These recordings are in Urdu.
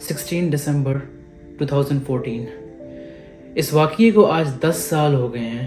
16 دسمبر 2014۔ اس واقعے کو آج 10 سال ہو گئے ہیں۔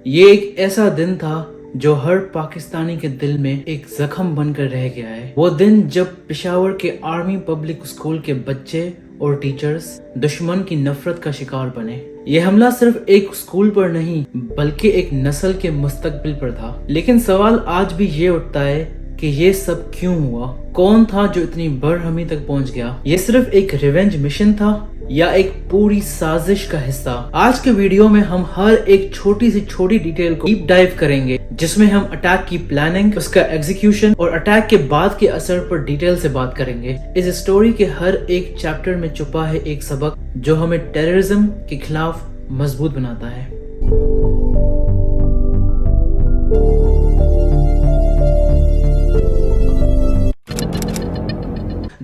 یہ ایک ایسا دن تھا جو ہر پاکستانی کے دل میں ایک زخم بن کر رہ گیا ہے۔ وہ دن جب پشاور کے آرمی پبلک اسکول کے بچے اور ٹیچرز دشمن کی نفرت کا شکار بنے۔ یہ حملہ صرف ایک اسکول پر نہیں بلکہ ایک نسل کے مستقبل پر تھا۔ لیکن سوال آج بھی یہ اٹھتا ہے کہ یہ سب کیوں ہوا؟ کون تھا جو اتنی برہمی تک پہنچ گیا؟ یہ صرف ایک ریونج مشن تھا یا ایک پوری سازش کا حصہ؟ آج کے ویڈیو میں ہم ہر ایک چھوٹی سی چھوٹی ڈیٹیل کو ڈیپ ڈائیو کریں گے، جس میں ہم اٹیک کی پلاننگ، اس کا ایگزیکیوشن اور اٹیک کے بعد کے اثر پر ڈیٹیل سے بات کریں گے۔ اس اسٹوری کے ہر ایک چیپٹر میں چھپا ہے ایک سبق جو ہمیں ٹیررزم کے خلاف مضبوط بناتا ہے۔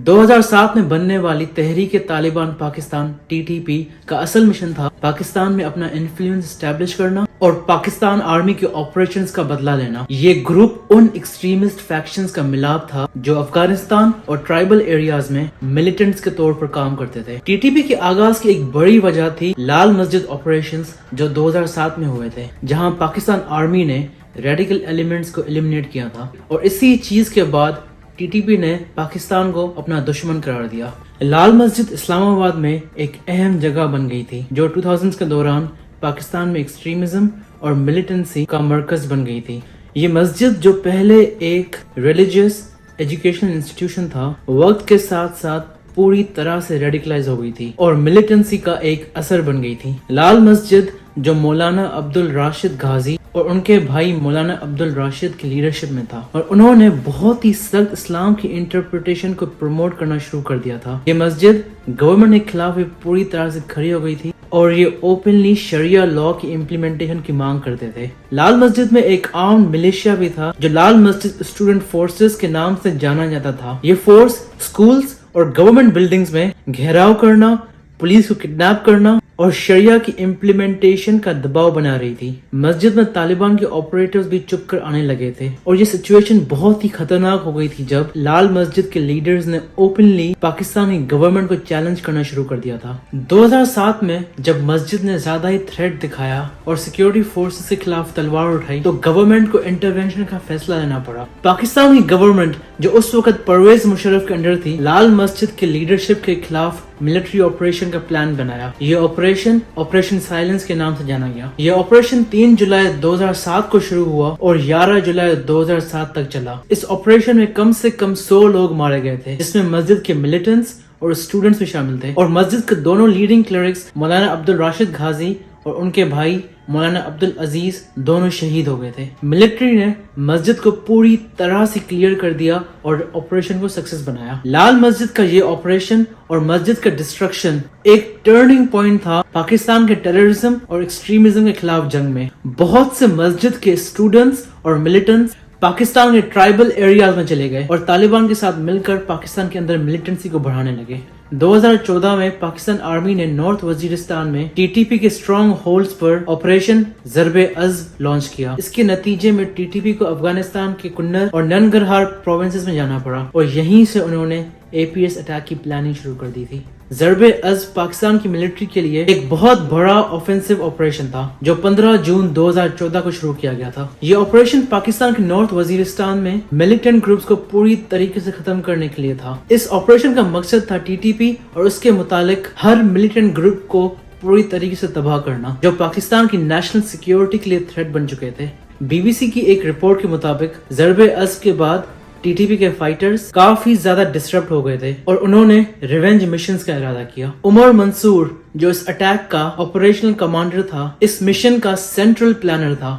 2007 میں بننے والی تحریک طالبان پاکستان (TTP) کا اصل مشن تھا پاکستان میں اپنا انفلوئنس اسٹیبلش کرنا اور پاکستان آرمی کے آپریشنز کا بدلہ لینا۔ یہ گروپ ان ایکسٹریمسٹ فیکشنز کا ملاپ تھا جو افغانستان اور ٹرائبل ایریاز میں ملیٹنٹس کے طور پر کام کرتے تھے۔ TTP کے آغاز کی ایک بڑی وجہ تھی لال مسجد آپریشنز جو 2007 میں ہوئے تھے، جہاں پاکستان آرمی نے ریڈیکل ایلیمنٹس کو ایلیمنیٹ کیا تھا، اور اسی چیز کے بعد TTP نے پاکستان کو اپنا دشمن قرار دیا۔ لال مسجد اسلام آباد میں ایک اہم جگہ بن گئی تھی جو 2000s کے دوران پاکستان میں ایکسٹریمزم اور ملیٹنسی کا مرکز بن گئی تھی۔ یہ مسجد جو پہلے ایک ریلیجیس ایجوکیشنل انسٹیٹیوشن تھا، وقت کے ساتھ ساتھ پوری طرح سے ریڈیکلائز ہو گئی تھی اور ملیٹنسی کا ایک اثر بن گئی تھی۔ لال مسجد جو مولانا عبدالراشد غازی اور ان کے بھائی مولانا عبدالراشد کی لیڈرشپ میں تھا، اور انہوں نے بہت ہی سخت اسلام کی انٹرپریٹیشن کو پروموٹ کرنا شروع کر دیا تھا۔ یہ مسجد گورنمنٹ کے خلاف پوری طرح سے کھڑی ہو گئی تھی اور یہ اوپنلی شریعہ لا کی امپلیمنٹیشن کی مانگ کرتے تھے۔ لال مسجد میں ایک عام ملیشیا بھی تھا جو لال مسجد اسٹوڈنٹ فورسز کے نام سے جانا جاتا تھا۔ یہ فورس سکولز اور گورنمنٹ بلڈنگز میں گھیراؤ کرنا، پولیس کو کڈنیپ کرنا اور شریعہ کی امپلیمنٹیشن کا دباؤ بنا رہی تھی۔ مسجد میں طالبان کے آپریٹرز بھی چپ کر آنے لگے تھے، اور یہ سچویشن بہت ہی خطرناک ہو گئی تھی جب لال مسجد کے لیڈرز نے اوپنلی پاکستانی گورنمنٹ کو چیلنج کرنا شروع کر دیا تھا۔ 2007 میں جب مسجد نے زیادہ ہی تھریٹ دکھایا اور سیکیورٹی فورسز کے خلاف تلوار اٹھائی تو گورنمنٹ کو انٹروینشن کا فیصلہ لینا پڑا۔ پاکستانی گورنمنٹ جو اس وقت پرویز مشرف کے انڈر تھی، لال مسجد کے لیڈرشپ کے خلاف ملٹری آپریشن کا پلان بنایا۔ یہ آپریشن سائلنس کے نام سے جانا گیا۔ یہ آپریشن 3 جولائی 2007 کو شروع ہوا اور 11 جولائی 2007 تک چلا۔ اس آپریشن میں کم سے کم 100 لوگ مارے گئے تھے، جس میں مسجد کے ملیٹنٹس اور اسٹوڈنٹس بھی شامل تھے، اور مسجد کے دونوں لیڈنگ کلرکس مولانا عبدالراشد غازی اور ان کے بھائی مولانا عبدالعزیز دونوں شہید ہو گئے تھے۔ ملٹری نے مسجد کو پوری طرح سے کلیئر کر دیا اور آپریشن کو سکسیس بنایا۔ لال مسجد کا یہ آپریشن اور مسجد کا ڈسٹرکشن ایک ٹرننگ پوائنٹ تھا پاکستان کے ٹیررزم اور ایکسٹریمزم کے خلاف جنگ میں۔ بہت سے مسجد کے اسٹوڈنٹس اور ملیٹنٹس پاکستان کے ٹرائبل ایریاز میں چلے گئے اور طالبان کے ساتھ مل کر پاکستان کے اندر ملیٹنسی کو بڑھانے لگے۔ 2014 میں پاکستان آرمی نے نارتھ وزیرستان میں TTP کے اسٹرانگ ہولڈز پر آپریشن ضرب عزم لانچ کیا۔ اس کے نتیجے میں TTP کو افغانستان کے کنر اور ننگرہار پروونسز میں جانا پڑا، اور یہیں سے انہوں نے APS اٹیک کی پلاننگ شروع کر دی تھی۔ ضرب عزم پاکستان کی ملٹری کے لیے ایک بہت بڑا آفینسو آپریشن تھا جو 15 جون 2014 کو شروع کیا گیا تھا۔ یہ آپریشن پاکستان کے نارتھ وزیرستان میں ملیٹنٹ گروپس کو پوری طریقے سے ختم کرنے کے لیے تھا۔ اس آپریشن کا مقصد تھا TTP اور اس کے متعلق ہر ملیٹنٹ گروپ کو پوری طریقے سے تباہ کرنا جو پاکستان کی نیشنل سیکیورٹی کے لیے تھریٹ بن چکے تھے۔ BBC کی ایک رپورٹ کے مطابق ضرب عزم کے بعد TTP کے فائٹرز کافی زیادہ ڈسٹرپٹ ہو گئے تھے اور انہوں نے ریونج مشنز کا ارادہ کیا۔ عمر منصور جو اس اٹیک کا آپریشنل کمانڈر تھا، اس مشن کا سینٹرل پلانر تھا۔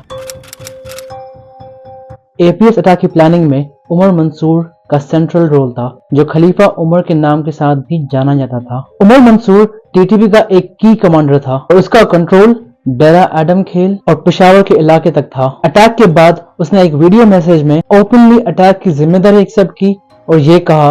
APS اٹیک کی پلاننگ میں عمر منصور کا سینٹرل رول تھا جو خلیفہ عمر کے نام کے ساتھ بھی جانا جاتا تھا۔ عمر منصور TTP کا ایک کی کمانڈر تھا اور اس کا کنٹرول ڈیرہ ایڈم کھیل اور پشاور کے علاقے تک تھا۔ اٹیک کے بعد اس نے ایک ویڈیو میسج میں اوپنلی اٹیک کی ذمہ داری ایکسپٹ کی اور یہ کہا،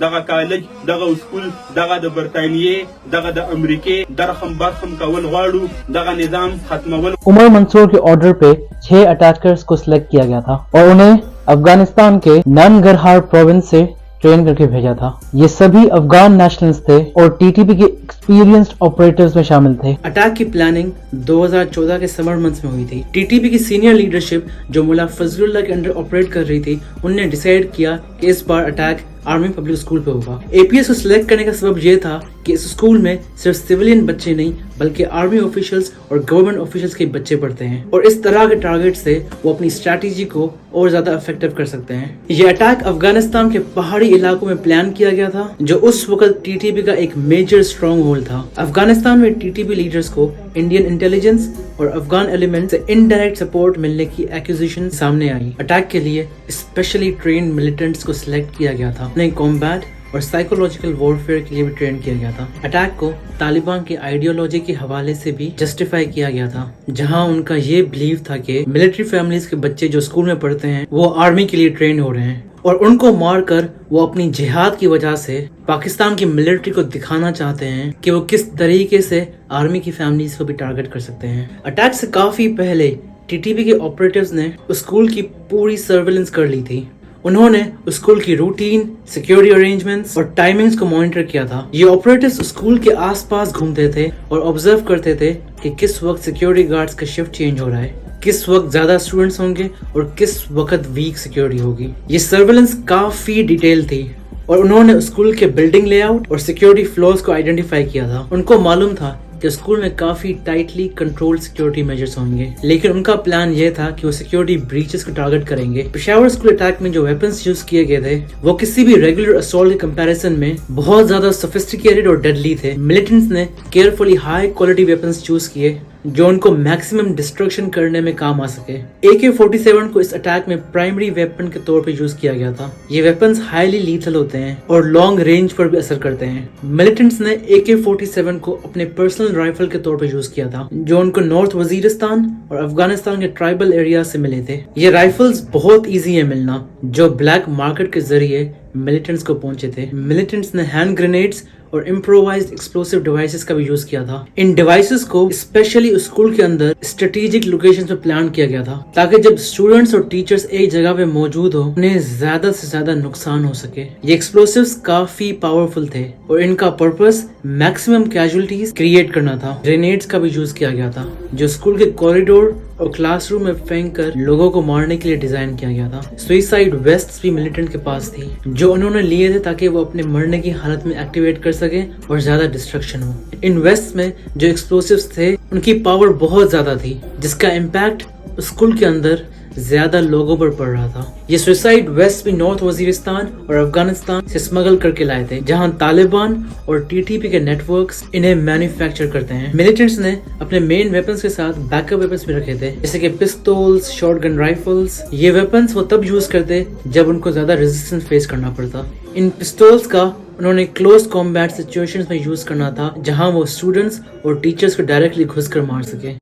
دغه کالج دغه سکول دغه د برتانیې دغه د امریکې درخم برخم کول غواړو دغه نظام ختمول. عمر منصور کے آرڈر پہ 6 اٹیکرز کو سلیکٹ کیا گیا تھا اور انہیں افغانستان کے ننگرہار پروونس سے ٹرین کر کے بھیجا تھا. یہ سبھی افغان نیشنلز تھے اور ٹی ٹی پی کے ایکسپیرینسڈ آپریٹرز میں شامل تھے. اٹیک کی پلاننگ 2014 کے سمر منتھس میں ہوئی تھی. ٹی ٹی پی کی سینئر لیڈرشپ جو ملا فضل اللہ کے انڈر آپریٹ کر رہی تھی ان نے ڈیسائیڈ کیا کہ اس بار اٹیک آرمی پبلک اسکول پہ ہوگا. اے پی ایس کو سلیکٹ کرنے کا سبب یہ تھا کہ اس اسکول میں صرف سویلین بچے نہیں بلکہ آرمی آفیشلز اور گورنمنٹ آفیشلز کے بچے پڑھتے ہیں اور اس طرح کے ٹارگٹ سے وہ اپنی اسٹریٹجی کو اور زیادہ افیکٹو کر سکتے ہیں. یہ اٹیک افغانستان کے پہاڑی علاقوں میں پلان کیا گیا تھا جو اس وقت ٹی ٹی پی کا ایک میجر اسٹرانگ ہولڈ تھا. افغانستان میں ٹی ٹی پی لیڈرز کو انڈین انٹیلیجنس اور افغان ایلیمنٹ سے انڈائریکٹ سپورٹ ملنے کی ایکوزیشن سامنے آئی. اٹیک کے لیے اسپیشلی ٹرینڈ ملیٹنٹس کو سلیکٹ کیا گیا تھا. نئی کمبیٹ اور سائیکولوجیکل وارفیئر کے لیے بھی ٹرین کیا گیا تھا. اٹیک کو طالبان کی آئیڈیالوجی کے حوالے سے بھی جسٹیفائی کیا گیا تھا جہاں ان کا یہ بلیو تھا کہ ملٹری فیملیز کے بچے جو اسکول میں پڑھتے ہیں وہ آرمی کے لیے ٹرین ہو رہے ہیں اور ان کو مار کر وہ اپنی جہاد کی وجہ سے پاکستان کی ملٹری کو دکھانا چاہتے ہیں کہ وہ کس طریقے سے آرمی کی فیملیز کو بھی ٹارگٹ کر سکتے ہیں. اٹیک سے کافی پہلے ٹی ٹی پی کے آپریٹرز نے اسکول کی پوری سرویلنس کر لی تھی. انہوں نے اسکول کی روٹین، سیکیورٹی ارینجمنٹس اور ٹائمنگز کو مانیٹر کیا تھا. یہ آپریٹرز اسکول کے آس پاس گھومتے تھے اور آبزرو کرتے تھے کہ کس وقت سیکیورٹی گارڈز کا شفٹ چینج ہو رہا ہے، کس وقت زیادہ اسٹوڈنٹس ہوں گے اور کس وقت ویک سیکیورٹی ہوگی. یہ سرویلنس کافی ڈیٹیل تھی اور انہوں نے اسکول کے بلڈنگ لے آؤٹ اور سیکیورٹی فلوز کو آئیڈینٹیفائی کیا تھا. ان کو معلوم تھا کہ اسکول میں کافی ٹائٹلی کنٹرول سیکیورٹی میجرز ہوں گے لیکن ان کا پلان یہ تھا کہ وہ سیکیورٹی بریچز کو ٹارگٹ کریں گے. پشاور اسکول اٹیک میں جو ویپنز یوز کیے گئے تھے وہ کسی بھی ریگولر اسالٹ کے کمپیریزن میں بہت زیادہ سوفسٹیکیٹڈ اور ڈیڈلی تھے. ملیٹنٹس نے carefully high quality weapons choose کیے جو ان کو میکسیمم ڈسٹرکشن کرنے میں کام آ سکے. AK-47 کو اس اٹیک میں پرائمری ویپن کے طور پہ یوز کیا گیا تھا. یہ ویپنز ہائیلی لیتھل ہوتے ہیں اور لانگ رینج پر بھی اثر کرتے ہیں. ملیٹنٹس نے AK-47 کو اپنے پرسنل رائفل کے طور پہ یوز کیا تھا جو ان کو نارتھ وزیرستان اور افغانستان کے ٹرائبل ایریا سے ملے تھے. یہ رائفلز بہت ایزی ہے ملنا جو بلیک مارکیٹ کے ذریعے ملیٹنٹس کو پہنچے تھے. ملیٹنٹس نے ہینڈ گرینیڈز اور امپرووائزڈ ایکسپلوسیو ڈیوائسز کا بھی یوز کیا تھا. ان ڈیوائسز کو اسپیشلی اسکول کے اندر اسٹریٹجک لوکیشنز میں پلان کیا گیا تھا تاکہ جب اسٹوڈنٹس اور ٹیچرز ایک جگہ پہ موجود ہو انہیں زیادہ سے زیادہ نقصان ہو سکے. یہ ایکسپلوسیوز کافی پاورفل تھے اور ان کا پرپس میکسیمم کیجولٹیز کریٹ کرنا تھا. گرینیڈز کا بھی یوز کیا گیا تھا جو اسکول کے کوریڈور اور کلاس روم میں پھینک کر لوگوں کو مارنے کے لیے ڈیزائن کیا گیا تھا. سوئسائڈ ویسٹ بھی ملیٹنٹ کے پاس تھی جو انہوں نے لیے تھے تاکہ وہ اپنے مرنے کی حالت میں ایکٹیویٹ کر سکیں اور زیادہ ڈسٹرکشن ہو. ان ویسٹ میں جو ایکسپلوسیوز تھے ان کی پاور بہت زیادہ تھی جس کا امپیکٹ اسکول کے اندر زیادہ لوگوں پر پڑ رہا تھا. یہ سوئسائڈ ویسٹ بھی نارتھ وزیرستان اور افغانستان سے اسمگل کر کے لائے تھے جہاں طالبان اور ٹی ٹی پی کے نیٹ ورکس انہیں مینوفیکچر کرتے ہیں. ملیٹنٹس نے اپنے مین ویپنز کے ساتھ بیک اپ ویپنز بھی رکھے تھے جیسے کہ پستولز، شارٹ گن رائفلز. یہ ویپنز وہ تب یوز کرتے جب ان کو زیادہ ریزسٹنس فیس کرنا پڑتا. ان پستولز کا انہوں نے کلوز کمبیٹ سچویشنز میں یوز کرنا تھا جہاں وہ اسٹوڈنٹس اور ٹیچرز کو ڈائریکٹلی گھس کر مار سکے.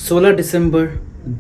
16 دسمبر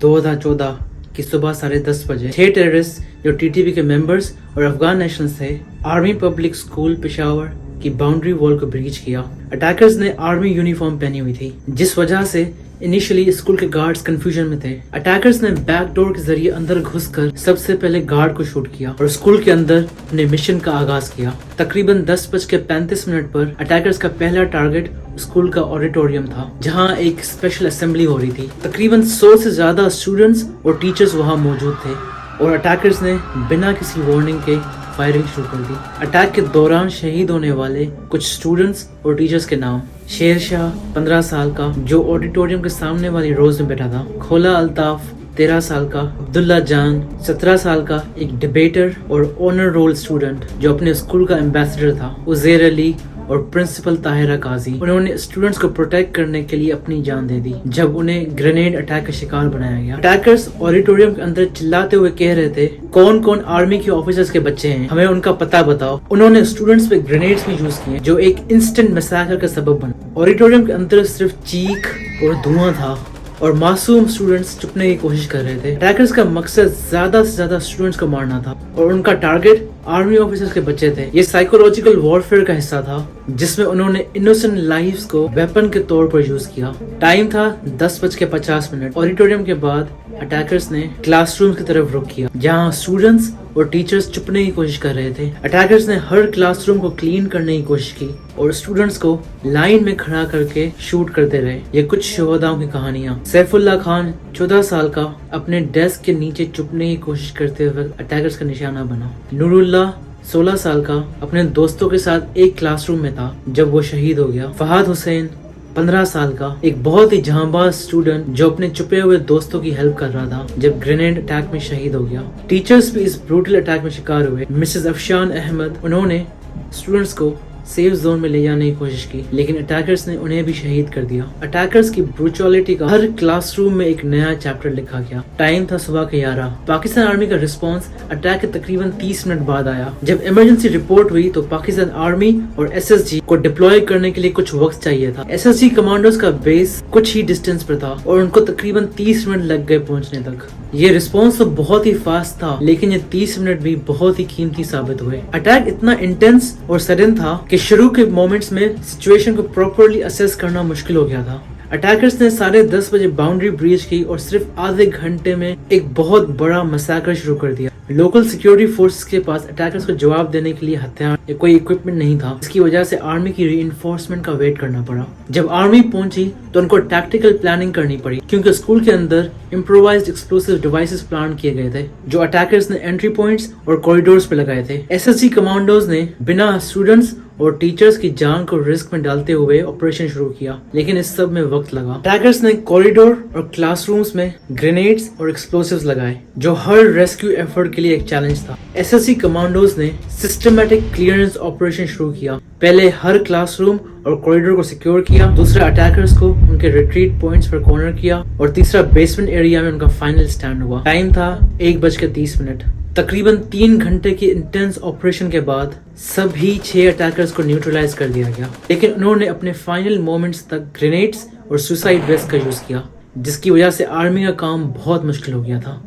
2014 کی صبح 10:30 بجے 6 ٹیررسٹ جو ٹی ٹی پی کے ممبرز اور افغان نیشنلز تھے آرمی پبلک اسکول پشاور کی باؤنڈری وال کو بریچ کیا. اٹیکرز نے آرمی یونیفارم پہنی ہوئی تھی جس وجہ سے انیشلی اسکول کے گارڈز کنفیوژن میں تھے. اٹیکرز نے بیک ڈور کے ذریعے اندر گھس کر سب سے پہلے گارڈ کو شوٹ کیا اور اسکول کے اندر اپنے مشن کا آغاز کیا. تقریباً 10:35 پر اٹیکرز کا پہلا ٹارگٹ اسکول کا آڈیٹوریم تھا جہاں ایک اسپیشل اسمبلی ہو رہی تھی. تقریباً 100 سے زیادہ اسٹوڈنٹس اور ٹیچرز وہاں موجود تھے اور اٹیکرز نے بنا کسی وارننگ کے فائرنگ شروع کر دی. اٹیک کے دوران شہید ہونے والے کچھ اسٹوڈنٹس اور ٹیچرز کے نام: شیر شاہ 15 سال کا جو آڈیٹوریم کے سامنے والی روز میں بیٹھا تھا، کھولا الطاف 13 سال کا، عبداللہ جان 17 سال کا ایک ڈبیٹر اور آنر رول اسٹوڈنٹ جو اپنے اسکول کا ایمبیسڈر تھا، عزیر علی اور پرنسپل طاہرہ قاضی. انہوں نے اسٹوڈنٹس کو پروٹیکٹ کرنے کے لیے اپنی جان دے دی جب انہیں گرینیڈ اٹیک کا شکار بنایا گیا. اٹیکرز آڈیٹوریم کے اندر چلاتے ہوئے کہہ رہے تھے کون کون آرمی کے آفیسرز کے بچے ہیں, ہمیں ان کا پتہ بتاؤ. انہوں نے اسٹوڈنٹس پہ گرینیڈز بھی یوز کیے جو ایک انسٹنٹ میسیکر کا سبب بنا. آڈیٹوریم کے اندر صرف چیخ اور دھواں تھا اور معصوم اسٹوڈنٹس چھپنے کی کوشش کر رہے تھے. اٹیکرز کا مقصد زیادہ سے زیادہ اسٹوڈنٹس کو مارنا تھا اور ان کا ٹارگٹ آرمی آفیسرز کے بچے تھے. یہ سائیکولوجیکل وارفیئر کا حصہ تھا جس میں انہوں نے انوسنٹ لائفز کو ویپن کے طور پر یوز کیا. ٹائم تھا 10:50. آڈیٹوریم کے بعد اٹیکرز نے کلاس روم کی طرف رخ کیا جہاں اسٹوڈنٹس اور ٹیچرز چھپنے کی کوشش کر رہے تھے. اٹیکرز نے ہر کلاس روم کو کلین کرنے کی کوشش کی اور اسٹوڈنٹس کو لائن میں کھڑا کر کے شوٹ کرتے رہے. یہ کچھ شہداؤں کی کہانیاں. سیف اللہ خان 14 سال کا اپنے ڈیسک کے نیچے چھپنے کی کوشش کرتے ہوئے اٹیکرز کا نشانہ بنا. نور اللہ 16 سال کا اپنے دوستوں کے ساتھ ایک کلاس روم میں تھا جب وہ شہید ہو گیا. فہد حسین 15 سال کا ایک بہت ہی جہاں باز اسٹوڈنٹ جو اپنے چھپے ہوئے دوستوں کی ہیلپ کر رہا تھا جب گرینیڈ اٹیک میں شہید ہو گیا. ٹیچرز بھی اس بروٹل اٹیک میں شکار ہوئے. مسز افشان احمد, انہوں نے اسٹوڈنٹس کو سیف زون میں لے جانے کی کوشش کی لیکن اٹیکرز نے انہیں بھی شہید کر دیا. اٹیکرز کی بروچولیٹی کا ہر کلاس روم میں ایک نیا چیپٹر لکھا گیا. ٹائم تھا صبح کے 11. پاکستان آرمی کا رسپانس اٹیک کے تقریباً 30 منٹ بعد آیا. جب ایمرجنسی رپورٹ ہوئی تو پاکستان آرمی اور SSG کو ڈپلوائے کرنے کے لیے کچھ وقت چاہیے تھا. SSG کمانڈوز کا بیس کچھ ہی ڈسٹینس پر تھا اور ان کو تقریباً 30 منٹ لگ گئے پہنچنے تک. یہ رسپانس تو بہت ہی فاسٹ تھا لیکن یہ 30 منٹ بھی بہت ہی قیمتی ثابت ہوئے. اٹیک اتنا انٹینس اور سڈن تھا کہ شروع کے مومنٹس میں سچویشن کو پراپرلی اسیس کرنا مشکل ہو گیا تھا. اٹیکرز نے 10:30 بجے باؤنڈری بریچ کی اور صرف آدھے گھنٹے میں ایک بہت بڑا مساکر شروع کر دیا. لوکل سیکیورٹی فورسز کے پاس اٹیکرز کو جواب دینے کے لیے ہتھیار یا کوئی اکوپمنٹ نہیں تھا, اس کی وجہ سے آرمی کی ری انفورسمنٹ کا ویٹ کرنا پڑا. جب آرمی پہنچی تو ان کو ٹیکٹیکل پلاننگ کرنی پڑی کیونکہ اسکول کے اندر امپرووائزڈ ایکسپلوسیو ڈیوائسز پلان کیے گئے تھے جو اٹیکرز نے انٹری پوائنٹس اور کوریڈورز پہ لگائے تھے. SSG کمانڈوز نے بنا اسٹوڈنٹس اور ٹیچرز کی جان کو رسک میں ڈالتے ہوئے آپریشن شروع کیا لیکن اس سب میں وقت لگا. اٹیکرز نے کوریڈور اور کلاس رومز میں گرینیڈز اور ایکسپلوسیوز لگائے جو ہر ریسکیو ایفرٹ کے لیے ایک چیلنج تھا. SSG کمانڈوز نے سسٹمیٹک کلیئرنس آپریشن شروع کیا. پہلے ہر کلاس روم اور کوریڈور کو سیکیور کیا, دوسرا اٹیکرز کو ان کے ریٹریٹ پوائنٹس پر کارنر کیا اور تیسرا بیسمنٹ ایریا میں ان کا فائنل سٹینڈ ہوا. ٹائم تھا 1:30. تقریباً 3 گھنٹے کی انٹینس آپریشن کے بعد سبھی 6 اٹیکرز کو نیوٹرلائز کر دیا گیا لیکن انہوں نے اپنے فائنل مومنٹس تک گرینیڈز اور سوسائڈ ویسٹ کا یوز کیا جس کی وجہ سے آرمی کا کام بہت مشکل ہو گیا تھا.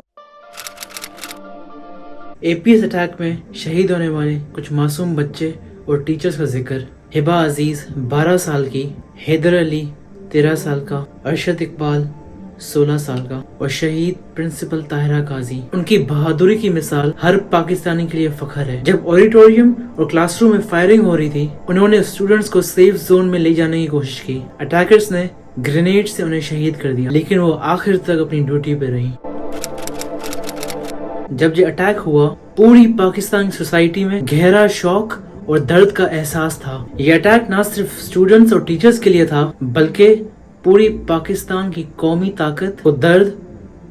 APS اٹیک میں شہید ہونے والے کچھ معصوم بچے اور ٹیچرز کا ذکر. ہبا عزیز 12 سال کی, حیدر علی 13 سال کا, ارشد اقبال 16 سال کا اور شہید پرنسپل طاہرہ قاضی. ان کی بہادری کی مثال ہر پاکستانی کے لیے فخر ہے. جب آڈیٹوریم اور کلاس روم میں فائرنگ ہو رہی تھی انہوں نے اسٹوڈنٹس کو سیف زون میں لے جانے کی کوشش کی. اٹیکرز نے گرینیڈ سے انہیں شہید کر دیا لیکن وہ آخر تک اپنی ڈیوٹی پہ رہی. جب یہ اٹیک ہوا پوری پاکستان سوسائٹی میں گہرا شوق اور درد کا احساس تھا. یہ اٹیک نہ صرف اسٹوڈنٹس اور ٹیچرز کے لیے تھا بلکہ پوری پاکستان کی قومی طاقت کو درد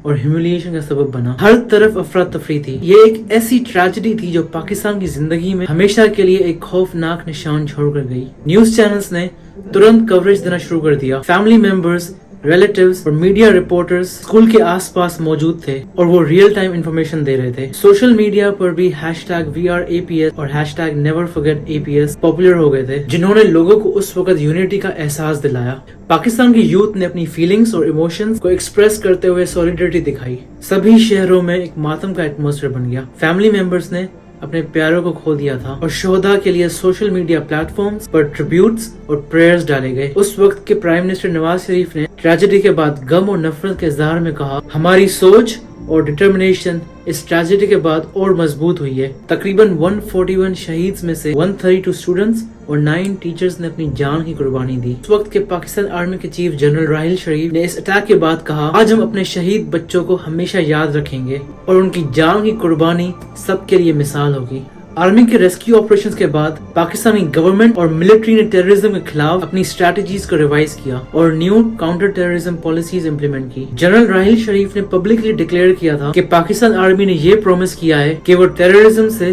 اور ہیوملیشن کا سبب بنا. ہر طرف افراتفری تھی. یہ ایک ایسی ٹریجڈی تھی جو پاکستان کی زندگی میں ہمیشہ کے لیے ایک خوفناک نشان چھوڑ کر گئی. نیوز چینلز نے ترنت کوریج دینا شروع کر دیا. فیملی ممبرز, ریلیٹیوز اور میڈیا رپورٹرز اسکول کے آس پاس موجود تھے اور وہ ریئل ٹائم انفارمیشن دے رہے تھے. سوشل میڈیا پر بھی #WeAreAPS اور #NeverForgetAPS پاپولر ہو گئے تھے جنہوں نے لوگوں کو اس وقت یونٹی کا احساس دلایا. پاکستان کی یوتھ نے اپنی فیلنگز اور ایموشنز کو ایکسپریس کرتے ہوئے سولیڈریٹی دکھائی. سبھی شہروں میں ایک ماتم کا ایٹماسفیئر بن گیا. فیملی ممبرز نے اپنے پیاروں کو کھو دیا تھا اور شہداء کے لیے سوشل میڈیا پلیٹ فارمز پر ٹریبیوٹس اور پریئرز ڈالے گئے. اس وقت کے پرائم منسٹر نواز شریف نے ٹریجڈی کے بعد غم اور نفرت کے اظہار میں کہا, ہماری سوچ اور ڈٹرمنیشن اس ٹریجڈی کے بعد اور مضبوط ہوئی ہے. تقریباً 141 شہید میں سے 132 اسٹوڈنٹس اور 9 ٹیچرز نے اپنی جان کی قربانی دی. اس وقت کے پاکستان آرمی کے چیف جنرل راحیل شریف نے اس اٹیک کے بعد کہا, آج ہم اپنے شہید بچوں کو ہمیشہ یاد رکھیں گے اور ان کی جان کی قربانی سب کے لیے مثال ہوگی. آرمی کے ریسکیو آپریشنز کے بعد پاکستانی گورنمنٹ اور ملٹری نے ٹیررزم کے خلاف اپنی اسٹریٹجیز کو ریوائز کیا اور new counter terrorism policies implement کی. جنرل راحیل شریف نے پبلکلی ڈکلیئر کیا تھا کہ پاکستان آرمی نے یہ پرومس کیا ہے کہ وہ ٹیررزم سے